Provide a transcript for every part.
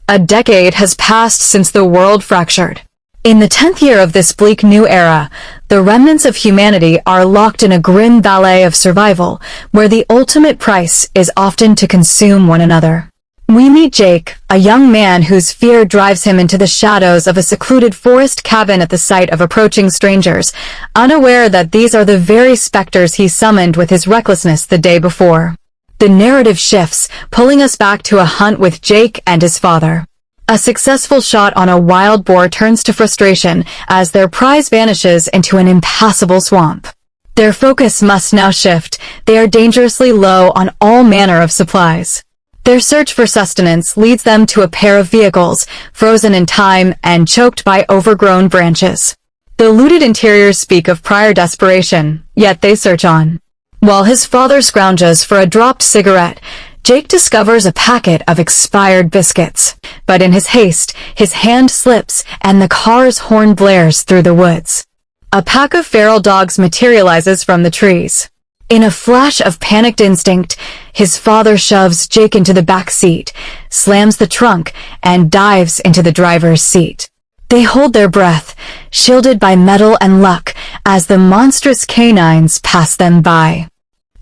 A decade has passed since the world fractured. In the 10th year of this bleak new era, the remnants of humanity are locked in a grim ballet of survival, where the ultimate price is often to consume one another. We meet Jake, a young man whose fear drives him into the shadows of a secluded forest cabin at the sight of approaching strangers, unaware that these are the very specters he summoned with his recklessness the day before. The narrative shifts, pulling us back to a hunt with Jake and his father. A successful shot on a wild boar turns to frustration as their prize vanishes into an impassable swamp. Their focus must now shift. They are dangerously low on all manner of supplies. Their search for sustenance leads them to a pair of vehicles, frozen in time and choked by overgrown branches. The looted interiors speak of prior desperation, yet they search on. While his father scrounges for a dropped cigarette, Jake discovers a packet of expired biscuits. But in his haste, his hand slips and the car's horn blares through the woods. A pack of feral dogs materializes from the trees. In a flash of panicked instinct, his father shoves Jake into the back seat, slams the trunk, and dives into the driver's seat. They hold their breath, shielded by metal and luck, as the monstrous canines pass them by.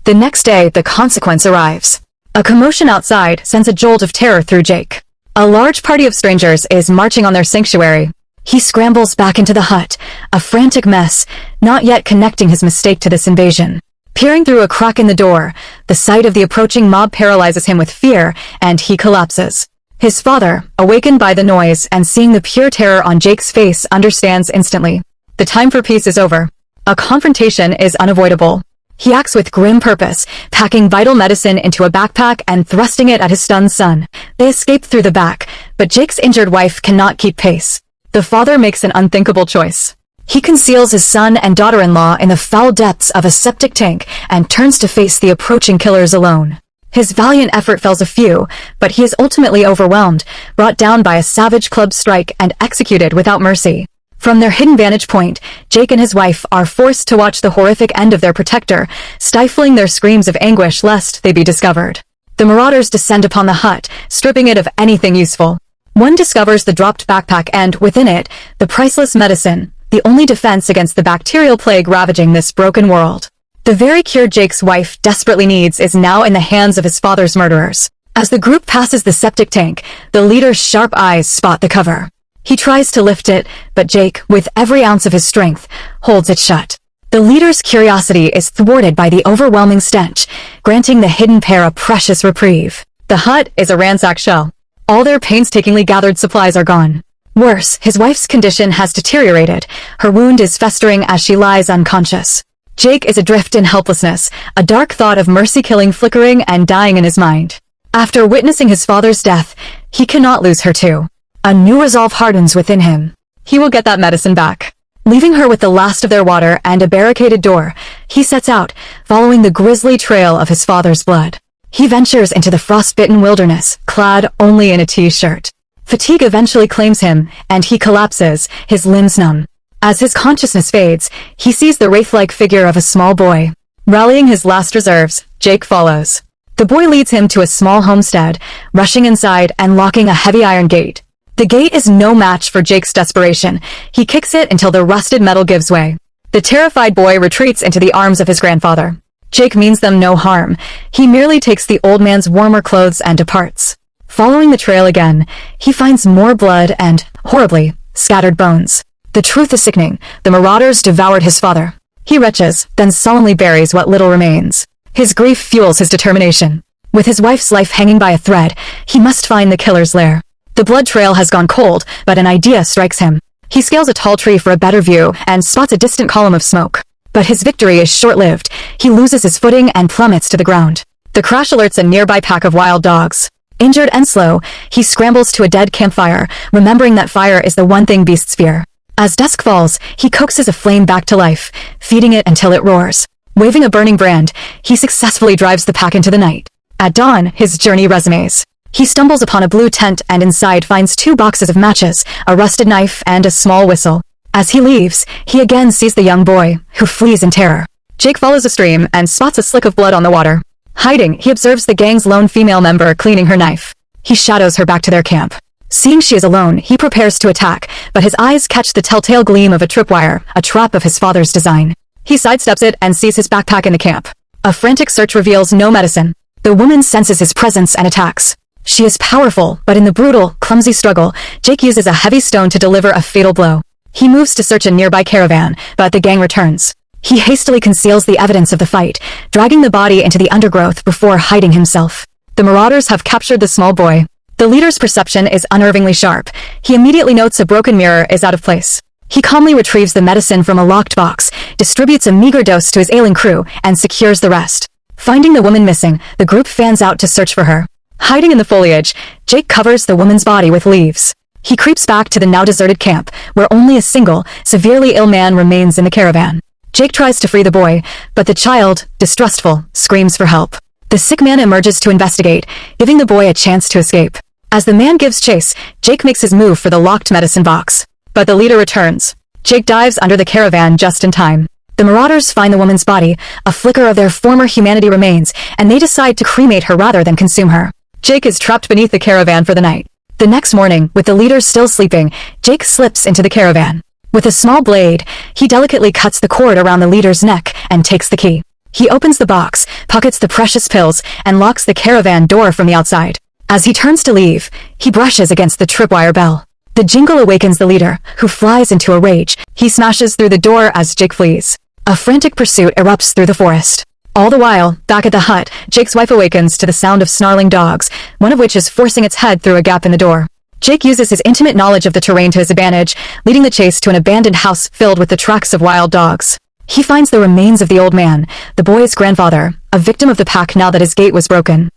The next day, the consequence arrives. A commotion outside sends a jolt of terror through Jake. A large party of strangers is marching on their sanctuary. He scrambles back into the hut, a frantic mess, not yet connecting his mistake to this invasion. Peering through a crack in the door, the sight of the approaching mob paralyzes him with fear, and he collapses. His father, awakened by the noise and seeing the pure terror on Jake's face, understands instantly. The time for peace is over. A confrontation is unavoidable. He acts with grim purpose, packing vital medicine into a backpack and thrusting it at his stunned son. They escape through the back, but Jake's injured wife cannot keep pace. The father makes an unthinkable choice. He conceals his son and daughter-in-law in the foul depths of a septic tank and turns to face the approaching killers alone. His valiant effort fells a few, but he is ultimately overwhelmed, brought down by a savage club strike and executed without mercy. From their hidden vantage point, Jake and his wife are forced to watch the horrific end of their protector, stifling their screams of anguish lest they be discovered. The marauders descend upon the hut, stripping it of anything useful. One discovers the dropped backpack and, within it, the priceless medicine, the only defense against the bacterial plague ravaging this broken world. The very cure Jake's wife desperately needs is now in the hands of his father's murderers. As the group passes the septic tank, the leader's sharp eyes spot the cover. He tries to lift it, but Jake, with every ounce of his strength, holds it shut. The leader's curiosity is thwarted by the overwhelming stench, granting the hidden pair a precious reprieve. The hut is a ransacked shell. All their painstakingly gathered supplies are gone. Worse, his wife's condition has deteriorated. Her wound is festering as she lies unconscious. Jake is adrift in helplessness, a dark thought of mercy killing flickering and dying in his mind. After witnessing his father's death, he cannot lose her too. A new resolve hardens within him. He will get that medicine back. Leaving her with the last of their water and a barricaded door, he sets out, following the grisly trail of his father's blood. He ventures into the frostbitten wilderness, clad only in a t-shirt. Fatigue eventually claims him, and he collapses, his limbs numb. As his consciousness fades, he sees the wraith-like figure of a small boy. Rallying his last reserves, Jake follows. The boy leads him to a small homestead, rushing inside and locking a heavy iron gate. The gate is no match for Jake's desperation. He kicks it until the rusted metal gives way. The terrified boy retreats into the arms of his grandfather. Jake means them no harm. He merely takes the old man's warmer clothes and departs. Following the trail again, he finds more blood and, horribly, scattered bones. The truth is sickening. The marauders devoured his father. He retches, then sullenly buries what little remains. His grief fuels his determination. With his wife's life hanging by a thread, he must find the killer's lair. The blood trail has gone cold, but an idea strikes him. He scales a tall tree for a better view and spots a distant column of smoke. But his victory is short-lived. He loses his footing and plummets to the ground. The crash alerts a nearby pack of wild dogs. Injured and slow, he scrambles to a dead campfire, remembering that fire is the one thing beasts fear. As dusk falls, he coaxes a flame back to life, feeding it until it roars. Waving a burning brand, he successfully drives the pack into the night. At dawn, his journey resumes. He stumbles upon a blue tent and inside finds 2 boxes of matches, a rusted knife, and a small whistle. As he leaves, he again sees the young boy, who flees in terror. Jake follows a stream and spots a slick of blood on the water. Hiding, he observes the gang's lone female member cleaning her knife. He shadows her back to their camp. Seeing she is alone, he prepares to attack, but his eyes catch the telltale gleam of a tripwire, a trap of his father's design. He sidesteps it and sees his backpack in the camp. A frantic search reveals no medicine. The woman senses his presence and attacks. She is powerful, but in the brutal, clumsy struggle, Jake uses a heavy stone to deliver a fatal blow. He moves to search a nearby caravan, but the gang returns. He hastily conceals the evidence of the fight, dragging the body into the undergrowth before hiding himself. The marauders have captured the small boy. The leader's perception is unnervingly sharp. He immediately notes a broken mirror is out of place. He calmly retrieves the medicine from a locked box, distributes a meager dose to his ailing crew, and secures the rest. Finding the woman missing, the group fans out to search for her. Hiding in the foliage, Jake covers the woman's body with leaves. He creeps back to the now deserted camp, where only a single, severely ill man remains in the caravan. Jake tries to free the boy, but the child, distrustful, screams for help. The sick man emerges to investigate, giving the boy a chance to escape. As the man gives chase, Jake makes his move for the locked medicine box. But the leader returns. Jake dives under the caravan just in time. The marauders find the woman's body, a flicker of their former humanity remains, and they decide to cremate her rather than consume her. Jake is trapped beneath the caravan for the night. The next morning, with the leader still sleeping, Jake slips into the caravan. With a small blade, he delicately cuts the cord around the leader's neck and takes the key. He opens the box, pockets the precious pills, and locks the caravan door from the outside. As he turns to leave, he brushes against the tripwire bell. The jingle awakens the leader, who flies into a rage. He smashes through the door as Jake flees. A frantic pursuit erupts through the forest. All the while, back at the hut, Jake's wife awakens to the sound of snarling dogs, one of which is forcing its head through a gap in the door. Jake uses his intimate knowledge of the terrain to his advantage, leading the chase to an abandoned house filled with the tracks of wild dogs. He finds the remains of the old man, the boy's grandfather, a victim of the pack now that his gate was broken.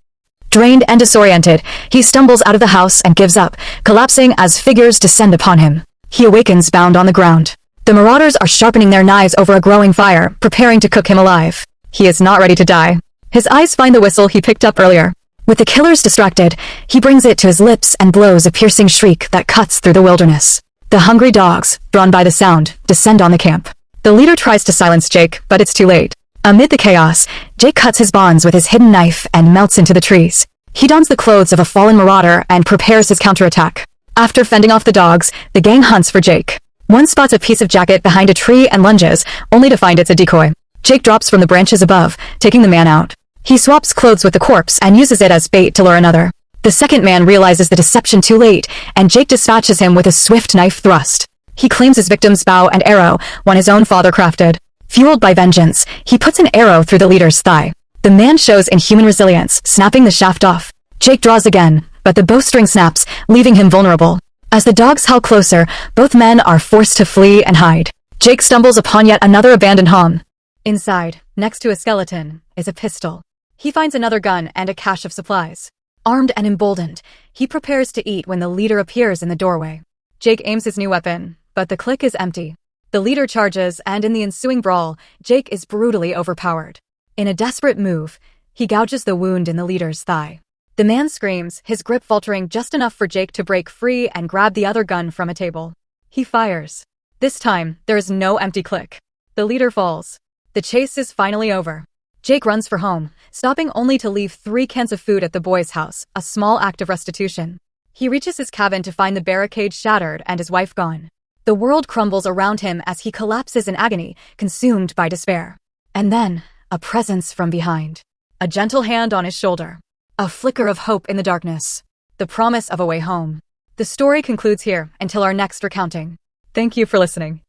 Drained and disoriented, he stumbles out of the house and gives up, collapsing as figures descend upon him. He awakens bound on the ground. The marauders are sharpening their knives over a growing fire, preparing to cook him alive. He is not ready to die. His eyes find the whistle he picked up earlier. With the killers distracted, he brings it to his lips and blows a piercing shriek that cuts through the wilderness. The hungry dogs, drawn by the sound, descend on the camp. The leader tries to silence Jake, but it's too late. Amid the chaos, Jake cuts his bonds with his hidden knife and melts into the trees. He dons the clothes of a fallen marauder and prepares his counterattack. After fending off the dogs, the gang hunts for Jake. One spots a piece of jacket behind a tree and lunges, only to find it's a decoy. Jake drops from the branches above, taking the man out. He swaps clothes with the corpse and uses it as bait to lure another. The second man realizes the deception too late, and Jake dispatches him with a swift knife thrust. He claims his victim's bow and arrow, one his own father crafted. Fueled by vengeance, he puts an arrow through the leader's thigh. The man shows inhuman resilience, snapping the shaft off. Jake draws again, but the bowstring snaps, leaving him vulnerable. As the dogs howl closer, both men are forced to flee and hide. Jake stumbles upon yet another abandoned home. Inside, next to a skeleton, is a pistol. He finds another gun and a cache of supplies. Armed and emboldened, he prepares to eat when the leader appears in the doorway. Jake aims his new weapon, but the clip is empty. The leader charges, and in the ensuing brawl, Jake is brutally overpowered. In a desperate move, he gouges the wound in the leader's thigh. The man screams, his grip faltering just enough for Jake to break free and grab the other gun from a table. He fires. This time, there is no empty clip. The leader falls. The chase is finally over. Jake runs for home, stopping only to leave 3 cans of food at the boy's house, a small act of restitution. He reaches his cabin to find the barricade shattered and his wife gone. The world crumbles around him as he collapses in agony, consumed by despair. And then, a presence from behind. A gentle hand on his shoulder. A flicker of hope in the darkness. The promise of a way home. The story concludes here until our next recounting. Thank you for listening.